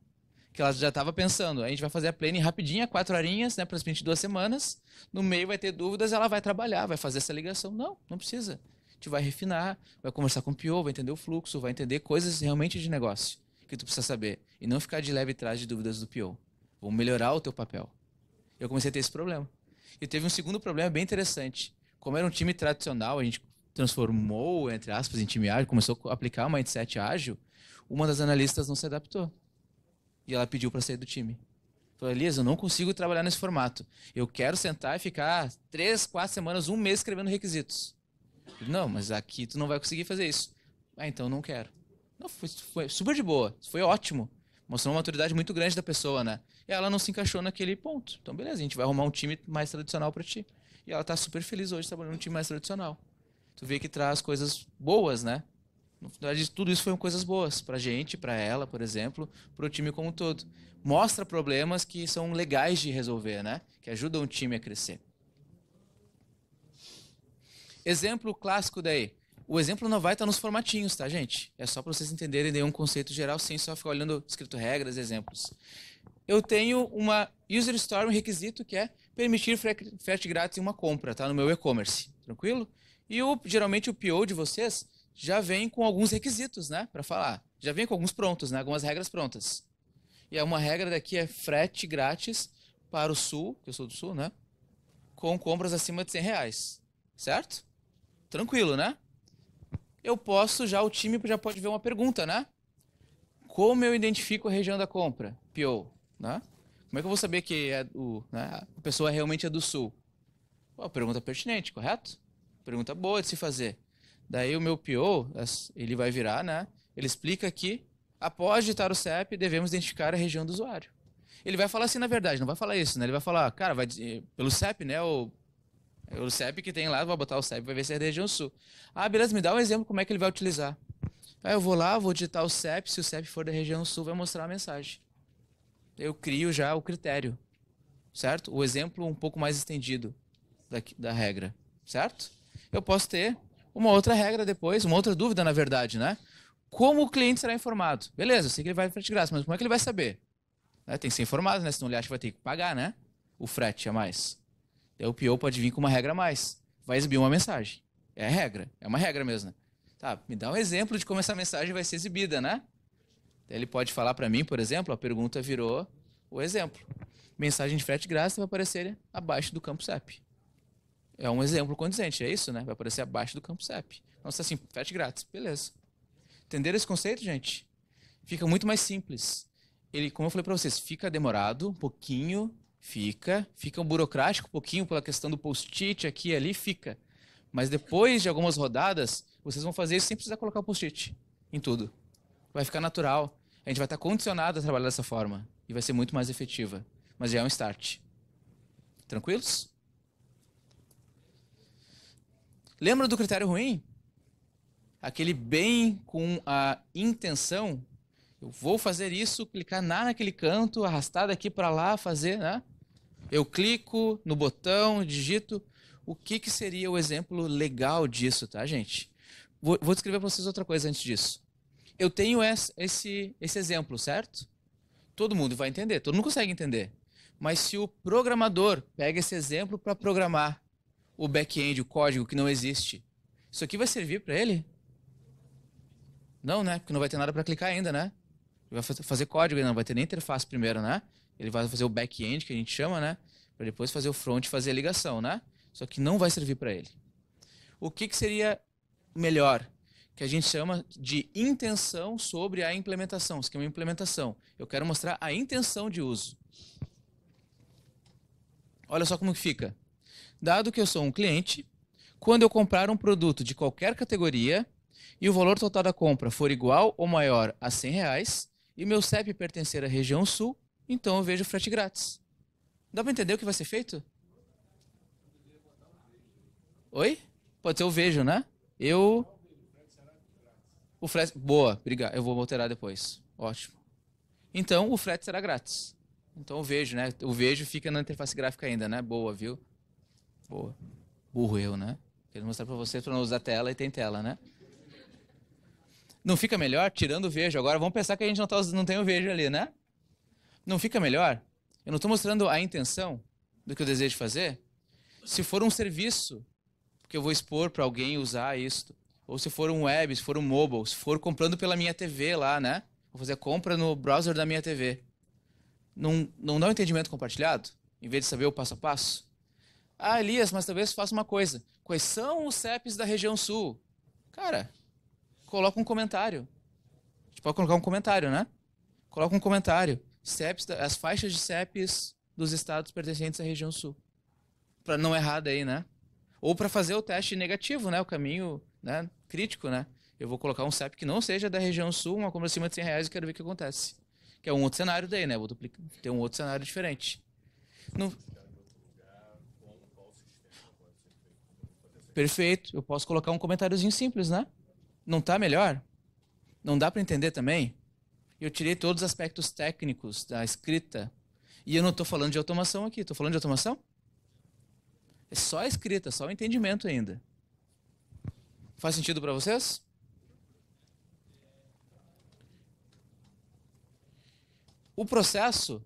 Que ela já estava pensando, a gente vai fazer a planning rapidinha, 4 horinhas, né, para sprint de 2 semanas. No meio vai ter dúvidas, ela vai trabalhar, vai fazer essa ligação. Não, não precisa. A gente vai refinar, vai conversar com o PO, vai entender o fluxo, vai entender coisas realmente de negócio que tu precisa saber. E não ficar de leve trás de dúvidas do PO. Vou melhorar o teu papel. Eu comecei a ter esse problema. E teve um segundo problema bem interessante. Como era um time tradicional, a gente transformou, entre aspas, em time ágil, começou a aplicar o mindset ágil, uma das analistas não se adaptou. E ela pediu para sair do time. Falou, Elias, eu não consigo trabalhar nesse formato. Eu quero sentar e ficar 3, 4 semanas, um mês escrevendo requisitos. Não, mas aqui tu não vai conseguir fazer isso. Ah, então não quero. Não, foi super de boa, foi ótimo. Mostrou uma maturidade muito grande da pessoa, né? E ela não se encaixou naquele ponto. Então, beleza, a gente vai arrumar um time mais tradicional para ti. E ela tá super feliz hoje trabalhando num time mais tradicional. Tu vê que traz coisas boas, né? Na verdade, tudo isso foram coisas boas pra gente, pra ela, por exemplo, pro time como um todo. Mostra problemas que são legais de resolver, né? Que ajudam o time a crescer. Exemplo clássico daí. O exemplo não vai estar nos formatinhos, tá, gente? É só para vocês entenderem daí um conceito geral, sem só ficar olhando escrito regras, exemplos. Eu tenho uma user story, um requisito que é permitir frete grátis em uma compra, tá? No meu e-commerce, tranquilo? E geralmente o PO de vocês já vem com alguns requisitos, né? Para falar. Já vem com alguns prontos, né? Algumas regras prontas. E uma regra daqui é frete grátis para o Sul, que eu sou do Sul, né? Com compras acima de R$100, certo? Tranquilo, né? Eu posso já, o time já pode ver uma pergunta, né? Como eu identifico a região da compra? PO, né? Como é que eu vou saber que a pessoa realmente é do Sul? Pô, pergunta pertinente, correto? Pergunta boa de se fazer. Daí o meu PO, ele vai virar, né? Ele explica que, após digitar o CEP, devemos identificar a região do usuário. Ele vai falar assim, na verdade, não vai falar isso, né? Ele vai falar, cara, vai pelo CEP, né? O CEP que tem lá, vai botar o CEP, vai ver se é da região sul. Ah, beleza, me dá um exemplo como é que ele vai utilizar. Aí eu vou lá, vou digitar o CEP, se o CEP for da região sul, vai mostrar a mensagem. Eu crio já o critério, certo? O exemplo um pouco mais estendido da regra, certo? Eu posso ter uma outra regra depois, uma outra dúvida, na verdade, né? Como o cliente será informado? Beleza, eu sei que ele vai frete de graça, mas como é que ele vai saber? Tem que ser informado, né? Senão ele acha que vai ter que pagar, né? O frete a mais. Daí o PO pode vir com uma regra a mais. Vai exibir uma mensagem. É a regra, é uma regra mesmo. Tá, me dá um exemplo de como essa mensagem vai ser exibida, né? Daí ele pode falar para mim, por exemplo, a pergunta virou o exemplo. Mensagem de frete grátis vai aparecer abaixo do campo CEP. É um exemplo condizente, é isso, né? Vai aparecer abaixo do campo CEP. Então, se assim, frete grátis, beleza. Entenderam esse conceito, gente? Fica muito mais simples. Ele, como eu falei para vocês, fica demorado um pouquinho, fica um burocrático um pouquinho pela questão do post-it aqui e ali, fica. Mas depois de algumas rodadas, vocês vão fazer isso sem precisar colocar o post-it em tudo. Vai ficar natural. A gente vai estar condicionado a trabalhar dessa forma e vai ser muito mais efetiva. Mas já é um start. Tranquilos? Lembra do critério ruim? Aquele bem com a intenção. Eu vou fazer isso, clicar naquele canto, arrastar daqui para lá, fazer, né? Eu clico no botão, digito. O que seria o exemplo legal disso, tá, gente? Vou descrever para vocês outra coisa antes disso. Eu tenho esse exemplo, certo? Todo mundo vai entender, todo mundo consegue entender. Mas se o programador pega esse exemplo para programar o back-end, o código que não existe, isso aqui vai servir para ele? Não, né? Porque não vai ter nada para clicar ainda, né? Ele vai fazer código, não vai ter nem interface primeiro, né? Ele vai fazer o back-end, que a gente chama, né? Para depois fazer o front e fazer a ligação, né? Só que não vai servir para ele. O que seria melhor? Que a gente chama de intenção sobre a implementação, esquema de implementação. Eu quero mostrar a intenção de uso. Olha só como que fica. Dado que eu sou um cliente, quando eu comprar um produto de qualquer categoria e o valor total da compra for igual ou maior a R$100 e meu CEP pertencer à região sul, então eu vejo frete grátis. Dá para entender o que vai ser feito? Oi? Pode ser o vejo, né? O frete... Boa, obrigado. Eu vou alterar depois. Ótimo. Então, o frete será grátis. Então, o vejo, né? O vejo fica na interface gráfica ainda, né? Boa, viu? Boa. Burro eu, né? Quero mostrar para vocês para não usar tela e tem tela, né? Não fica melhor tirando o vejo? Agora vamos pensar que a gente não tem o vejo ali, né? Não fica melhor? Eu não estou mostrando a intenção do que eu desejo fazer? Se for um serviço que eu vou expor para alguém usar isso, ou se for um web, se for um mobile, se for comprando pela minha TV lá, né? Vou fazer a compra no browser da minha TV. Não dá um entendimento compartilhado? Em vez de saber o passo a passo? Ah, Elias, mas talvez faça uma coisa. Quais são os CEPs da região sul? Cara, coloca um comentário. A gente pode colocar um comentário, né? Coloca um comentário. As faixas de CEPs dos estados pertencentes à região sul. Para não errar daí, né? Ou para fazer o teste negativo, né? O caminho, né? Crítico, né? Eu vou colocar um CEP que não seja da região sul, uma compra acima de R$ 100 e quero ver o que acontece. Que é um outro cenário daí, né? Vou duplicar, ter um outro cenário diferente. No... Perfeito. Eu posso colocar um comentáriozinho simples, né? Não tá melhor? Não dá para entender também? Eu tirei todos os aspectos técnicos da escrita. E eu não estou falando de automação aqui. Estou falando de automação? É só a escrita, só o entendimento ainda. Faz sentido para vocês? O processo,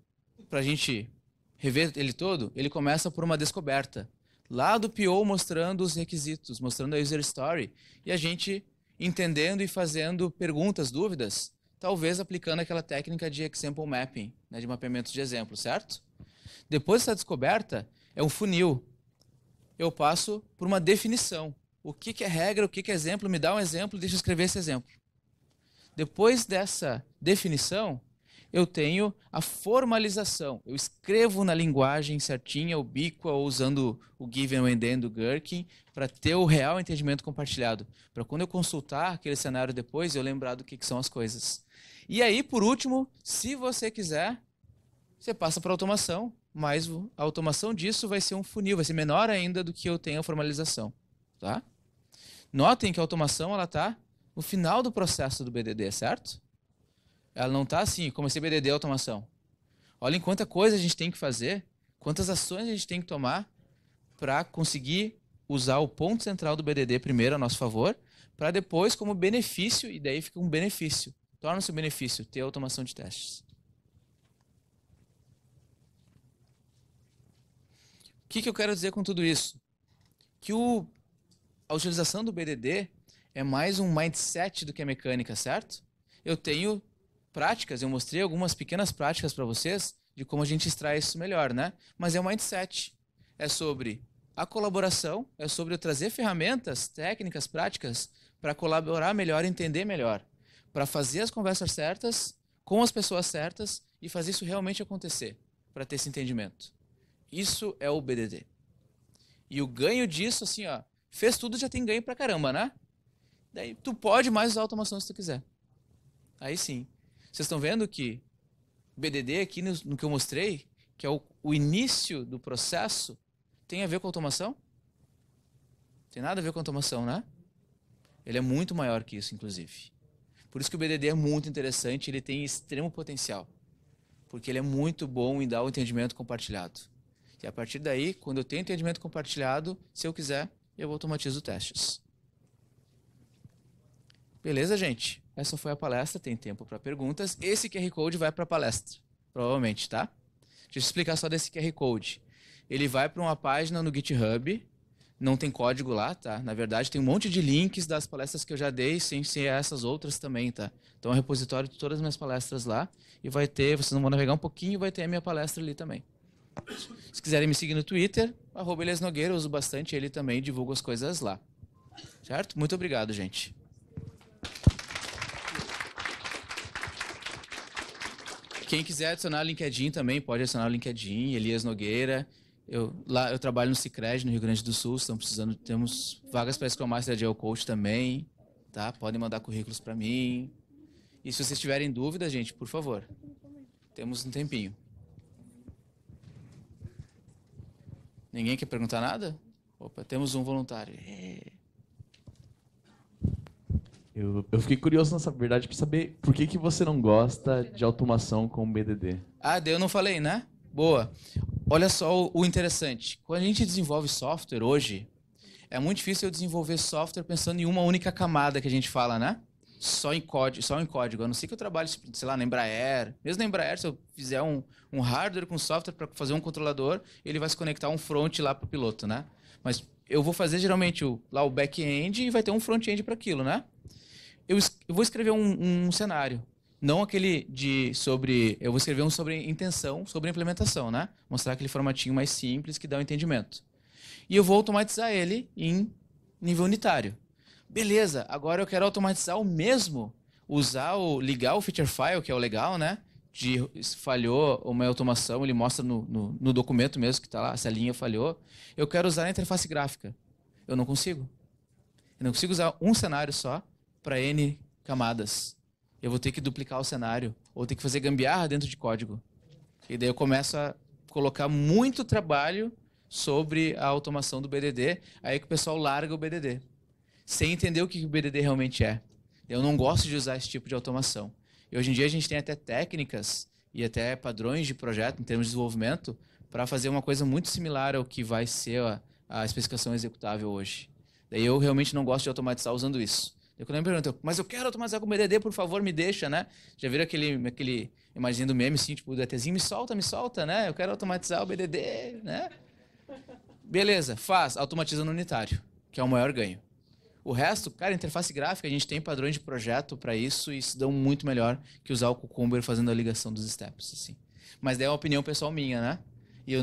para a gente rever ele todo, ele começa por uma descoberta. Lá do PO mostrando os requisitos, mostrando a user story, e a gente entendendo e fazendo perguntas, dúvidas, talvez aplicando aquela técnica de example mapping, né, de mapeamento de exemplo, certo? Depois dessa descoberta, é um funil. Eu passo por uma definição. O que é regra, o que é exemplo, me dá um exemplo, deixa eu escrever esse exemplo. Depois dessa definição, eu tenho a formalização. Eu escrevo na linguagem certinha, ubíqua, ou usando o given and then do Gherkin, para ter o real entendimento compartilhado. Para quando eu consultar aquele cenário depois, eu lembrar do que são as coisas. E aí, por último, se você quiser, você passa para a automação, mas a automação disso vai ser um funil, vai ser menor ainda do que eu tenho a formalização. Tá? Notem que a automação está no final do processo do BDD, certo? Ela não está assim, comecei BDD automação. Olhem quanta coisa a gente tem que fazer, quantas ações a gente tem que tomar para conseguir usar o ponto central do BDD primeiro a nosso favor, para depois como benefício, e daí fica um benefício. Torna-se um benefício ter automação de testes. O que eu quero dizer com tudo isso? Que a utilização do BDD é mais um mindset do que a mecânica, certo? Eu tenho práticas, eu mostrei algumas pequenas práticas para vocês de como a gente extrai isso melhor, né? Mas é um mindset. É sobre a colaboração, é sobre eu trazer ferramentas, técnicas, práticas para colaborar melhor, entender melhor, para fazer as conversas certas com as pessoas certas e fazer isso realmente acontecer, para ter esse entendimento. Isso é o BDD. E o ganho disso, assim, ó, fez tudo, já tem ganho pra caramba, né? Daí tu pode mais usar automação se tu quiser. Aí sim. Vocês estão vendo que o BDD aqui no que eu mostrei, que é o início do processo, tem a ver com automação? Tem nada a ver com automação, né? Ele é muito maior que isso, inclusive. Por isso que o BDD é muito interessante, ele tem extremo potencial. Porque ele é muito bom em dar o entendimento compartilhado. E a partir daí, quando eu tenho entendimento compartilhado, se eu quiser, eu automatizo testes. Beleza, gente? Essa foi a palestra, tem tempo para perguntas. Esse QR Code vai para a palestra, provavelmente, tá? Deixa eu explicar só desse QR Code. Ele vai para uma página no GitHub, não tem código lá, tá? Na verdade, tem um monte de links das palestras que eu já dei, sem ser essas outras também, tá? Então é um repositório de todas as minhas palestras lá, e vai ter, vocês vão navegar um pouquinho, vai ter a minha palestra ali também. Se quiserem me seguir no Twitter, @EliasNogueira, eu uso bastante ele também, divulgo as coisas lá. Certo? Muito obrigado, gente. Quem quiser adicionar o LinkedIn também, pode adicionar o LinkedIn, Elias Nogueira. Lá eu trabalho no Sicredi, no Rio Grande do Sul, temos vagas para Scrum Master Agile Coach também, tá? Podem mandar currículos para mim. E se vocês tiverem dúvidas, gente, por favor, temos um tempinho. Ninguém quer perguntar nada? Opa, temos um voluntário. Eu fiquei curioso, nessa verdade, para saber por que você não gosta de automação com BDD. Ah, eu não falei, né? Boa. Olha só o interessante. Quando a gente desenvolve software hoje, é muito difícil eu desenvolver software pensando em uma única camada que a gente fala, né? Só em código. A não ser que eu trabalhe, sei lá, na Embraer. Mesmo na Embraer, se eu fizer um hardware com software para fazer um controlador, ele vai se conectar um front lá para o piloto, né? Mas eu vou fazer geralmente lá o back-end e vai ter um front-end para aquilo, né? Eu vou escrever um cenário. Não aquele eu vou escrever um sobre intenção, sobre implementação, né? Mostrar aquele formatinho mais simples que dá o entendimento. e eu vou automatizar ele em nível unitário. Beleza, agora eu quero automatizar o mesmo, ligar o feature file, que é o legal, né? Se falhou uma automação, ele mostra no documento mesmo que está lá, se a linha falhou. Eu quero usar a interface gráfica. Eu não consigo. Eu não consigo usar um cenário só para N camadas. Eu vou ter que duplicar o cenário, ou ter que fazer gambiarra dentro de código. E daí eu começo a colocar muito trabalho sobre a automação do BDD, aí que o pessoal larga o BDD, sem entender o que o BDD realmente é. Eu não gosto de usar esse tipo de automação. E hoje em dia a gente tem até técnicas e até padrões de projeto em termos de desenvolvimento para fazer uma coisa muito similar ao que vai ser a especificação executável hoje. Daí eu realmente não gosto de automatizar usando isso. Eu quando me pergunto, mas eu quero automatizar com BDD, por favor, me deixa, né? Já viram aquele imagem do meme, assim, tipo, do ETzinho, me solta, né? Eu quero automatizar o BDD, né? Beleza, automatiza no unitário, que é o maior ganho. O resto, cara, interface gráfica, a gente tem padrões de projeto para isso e se dão muito melhor que usar o Cucumber fazendo a ligação dos steps, assim. Mas daí é uma opinião pessoal minha, né? E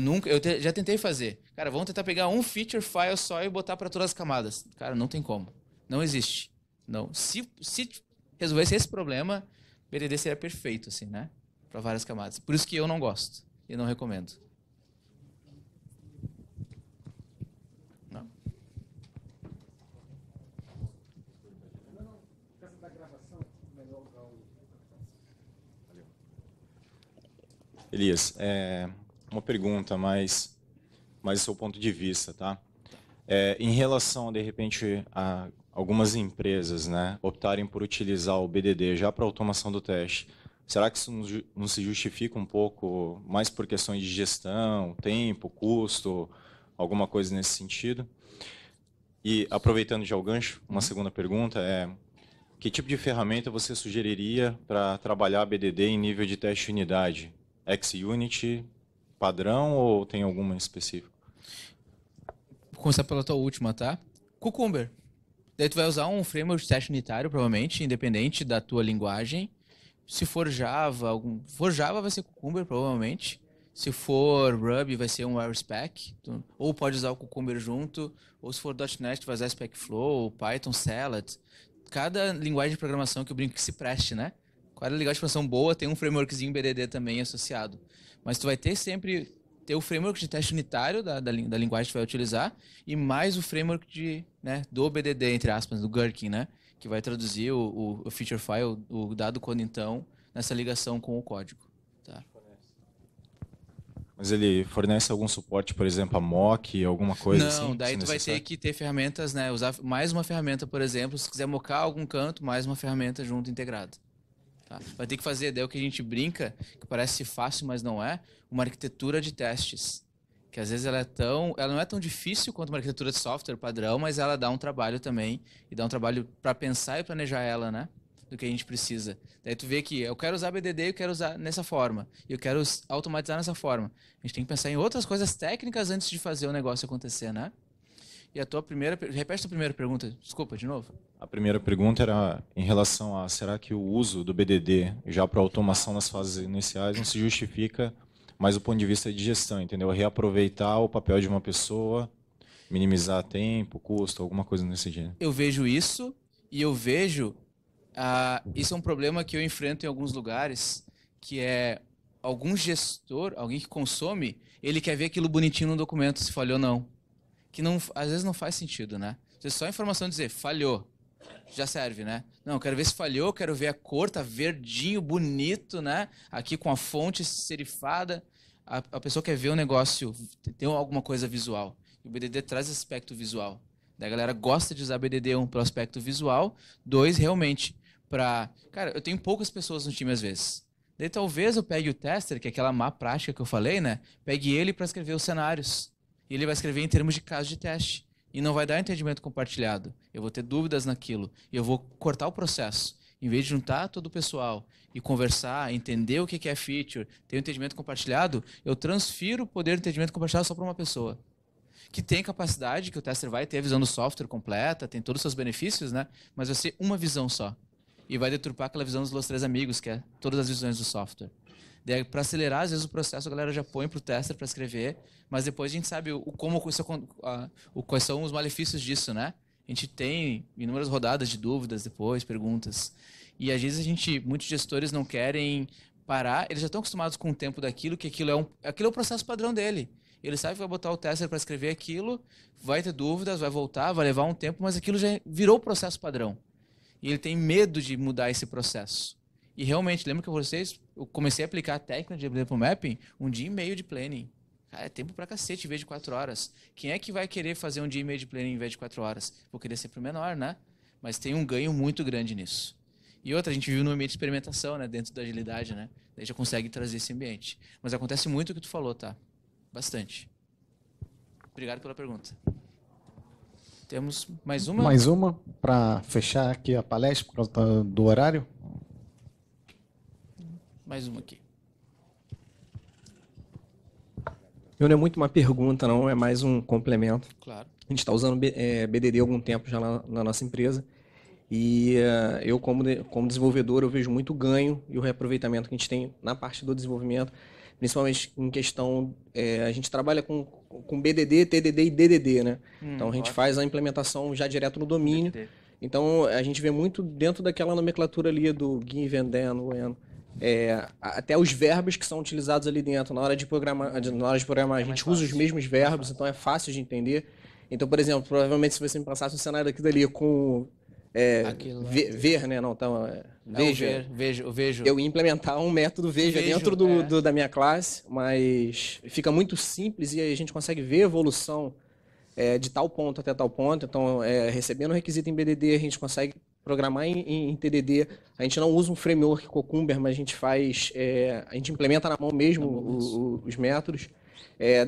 já tentei fazer. Cara, vamos tentar pegar um feature file só e botar para todas as camadas. Cara, não tem como. Não existe. Não. Se resolvesse esse problema, BDD seria perfeito, assim, né? Para várias camadas. Por isso que eu não gosto e não recomendo. Elias, uma pergunta mais o seu ponto de vista, tá? Em relação, de repente, a algumas empresas, né, optarem por utilizar o BDD já para automação do teste, será que isso não se justifica um pouco mais por questões de gestão, tempo, custo, alguma coisa nesse sentido? E, aproveitando já o gancho, uma segunda pergunta que tipo de ferramenta você sugeriria para trabalhar BDD em nível de teste de unidade? XUnit, padrão ou tem alguma específica? Vou começar pela tua última, tá? Cucumber. Daí tu vai usar um framework de teste unitário, provavelmente, independente da tua linguagem. Se for Java, vai ser Cucumber, provavelmente. Se for Ruby, vai ser um RSpec. Ou pode usar o Cucumber junto. Ou se for .NET, tu vai usar SpecFlow, Python, Salad. Cada linguagem de programação que eu brinco que se preste, né? Cada linguagem de programação boa tem um frameworkzinho BDD também associado. Mas tu vai sempre ter o framework de teste unitário da linguagem que tu vai utilizar e mais o framework do BDD, entre aspas, do Gherkin, né? Que vai traduzir o feature file, o dado quando então, nessa ligação com o código. Tá? Mas ele fornece algum suporte, por exemplo, a mock, alguma coisa assim? Não, daí tu vai ter que ter ferramentas, né? Usar mais uma ferramenta, por exemplo, se quiser mocar algum canto, mais uma ferramenta junto integrada. Tá? Vai ter que fazer, daí o que a gente brinca, que parece fácil, mas não é, uma arquitetura de testes. Que às vezes ela não é tão difícil quanto uma arquitetura de software padrão, mas ela dá um trabalho também, e dá um trabalho para pensar e planejar ela, né? Do que a gente precisa. Daí tu vê que eu quero usar BDD, eu quero usar nessa forma, e eu quero automatizar nessa forma. A gente tem que pensar em outras coisas técnicas antes de fazer o negócio acontecer, né? E a tua repete a tua primeira pergunta, desculpa, de novo. A primeira pergunta era em relação a, será que o uso do BDD já para automação nas fases iniciais não se justifica mais do ponto de vista de gestão, entendeu? Reaproveitar o papel de uma pessoa, minimizar tempo, custo, alguma coisa nesse gênero. Eu vejo isso e eu vejo... isso é um problema que eu enfrento em alguns lugares, que é algum gestor, alguém que consome, ele quer ver aquilo bonitinho no documento, se falhou ou não. Que não, às vezes não faz sentido, né? Às vezes só a informação dizer, falhou, já serve, né? Não, eu quero ver se falhou, quero ver a cor, tá verdinho, bonito, né? Aqui com a fonte serifada. A pessoa quer ver o negócio, tem alguma coisa visual. E o BDD traz esse aspecto visual. Daí a galera gosta de usar BDD, pelo aspecto visual, 2, realmente, cara, eu tenho poucas pessoas no time às vezes. Daí talvez eu pegue o tester, que é aquela má prática que eu falei, né? Pegue ele para escrever os cenários. E ele vai escrever em termos de caso de teste. E não vai dar entendimento compartilhado. Eu vou ter dúvidas naquilo. E eu vou cortar o processo. Em vez de juntar todo o pessoal e conversar, entender o que é feature, ter um entendimento compartilhado, eu transfiro o poder do entendimento compartilhado só para uma pessoa. Que tem capacidade, que o tester vai ter a visão do software completa, tem todos os seus benefícios, né? Mas vai ser uma visão só. E vai deturpar aquela visão dos três amigos, que é todas as visões do software. Para acelerar, às vezes, o processo, a galera já põe para o tester para escrever, mas depois a gente sabe quais são os malefícios disso, né? A gente tem inúmeras rodadas de dúvidas depois, perguntas. E às vezes muitos gestores não querem parar, eles já estão acostumados com o tempo daquilo, que aquilo é o processo padrão dele. Ele sabe que vai botar o tester para escrever aquilo, vai ter dúvidas, vai voltar, vai levar um tempo, mas aquilo já virou o processo padrão. E ele tem medo de mudar esse processo. E realmente, lembra que eu comecei a aplicar a técnica de Tempo Mapping 1 dia e meio de planning. Cara, é tempo pra cacete em vez de 4 horas. Quem é que vai querer fazer 1 dia e meio de planning em vez de 4 horas? Vou querer sempre o menor, né? Mas tem um ganho muito grande nisso. E outra, a gente viu no ambiente de experimentação, né? Dentro da agilidade, né? Daí já consegue trazer esse ambiente. Mas acontece muito o que tu falou, tá? Bastante. Obrigado pela pergunta. Temos mais uma? Mais uma para fechar aqui a palestra por causa do horário. Mais uma aqui. Não é muito uma pergunta, não, é mais um complemento. Claro. A gente está usando BDD há algum tempo já na nossa empresa. E eu, como desenvolvedor, eu vejo muito ganho e o reaproveitamento que a gente tem na parte do desenvolvimento, principalmente em questão... a gente trabalha com BDD, TDD e DDD, né? Então, a gente faz a implementação já direto no domínio. DDD. Então, a gente vê muito dentro daquela nomenclatura ali do given, then, when... até os verbos que são utilizados ali dentro. Na hora de programar a gente usa os mesmos verbos, então é fácil de entender. Então, por exemplo, provavelmente se você me passasse um cenário aqui dali com... ver, né? Não, então, vejo. Eu ia implementar um método veja dentro da minha classe, mas fica muito simples e aí a gente consegue ver a evolução de tal ponto até tal ponto. Então, recebendo o requisito em BDD, a gente consegue programar em TDD. A gente não usa um framework Cucumber, mas a gente implementa na mão mesmo os métodos.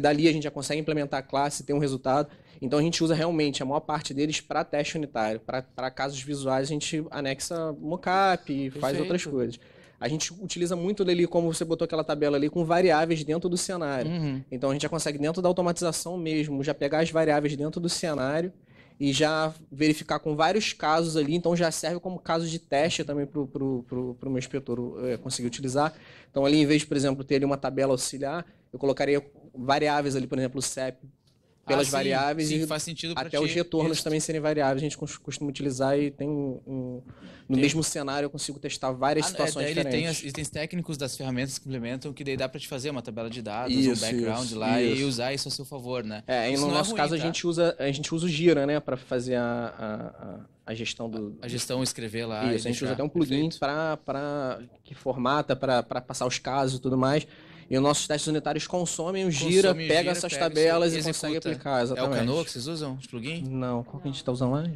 Dali a gente já consegue implementar a classe e ter um resultado. Então a gente usa realmente a maior parte deles para teste unitário. Para casos visuais a gente anexa mockup e faz outras coisas. A gente utiliza muito ali, como você botou aquela tabela ali, com variáveis dentro do cenário. Então a gente já consegue, dentro da automatização mesmo, já pegar as variáveis dentro do cenário e já verificar com vários casos ali. Então já serve como caso de teste também para o meu inspetor conseguir utilizar. Então ali, em vez de, por exemplo, ter ali uma tabela auxiliar, eu colocaria variáveis ali, por exemplo, o CEP, pelas variáveis, sim, e faz sentido até os retornos também serem variáveis. A gente costuma utilizar e tem no mesmo cenário eu consigo testar várias situações diferentes. Ele tem itens técnicos das ferramentas que implementam que daí dá para te fazer uma tabela de dados, um background lá e usar isso a seu favor, né? E no nosso caso, tá? a gente usa o Gira, né, para fazer a gestão do... A gestão, escrever lá. Isso, a gente usa até um plugin que formata para passar os casos e tudo mais. E os nossos testes unitários consomem o Gira, pega essas tabelas e consegue aplicar. Exatamente. É o Canoa que vocês usam, os plugins? Não, qual que a gente está usando lá?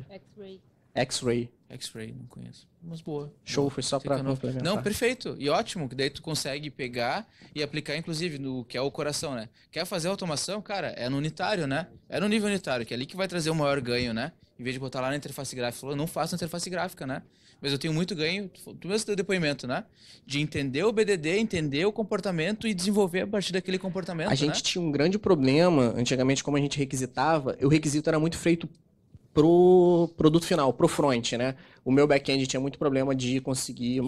X-Ray. X-Ray, não conheço. Mas boa. Show, foi só para complementar. Não, perfeito. E ótimo, que daí tu consegue pegar e aplicar, inclusive, no que é o coração, né? Quer fazer automação, cara, é no unitário, né? É no nível unitário, que é ali que vai trazer o maior ganho, né? Em vez de botar lá na interface gráfica. Falou, não faço interface gráfica, né? Mas eu tenho muito ganho, tu mesmo deu depoimento, né? De entender o BDD, entender o comportamento e desenvolver a partir daquele comportamento, A gente tinha um grande problema, antigamente, como a gente requisitava, o requisito era muito feito pro produto final, pro front, né? O meu back-end tinha muito problema de conseguir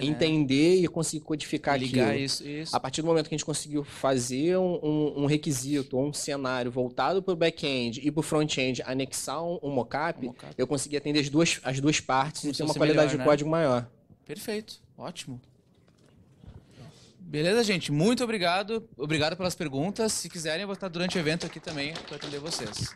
entender e conseguir codificar ligar aquilo. Isso. A partir do momento que a gente conseguiu fazer um requisito ou um cenário voltado para o back-end e para o front-end, anexar um mockup, eu consegui atender as duas partes e ter uma qualidade de código maior. Perfeito, ótimo. Beleza, gente? Muito obrigado. Obrigado pelas perguntas. Se quiserem, eu vou estar durante o evento aqui também para atender vocês.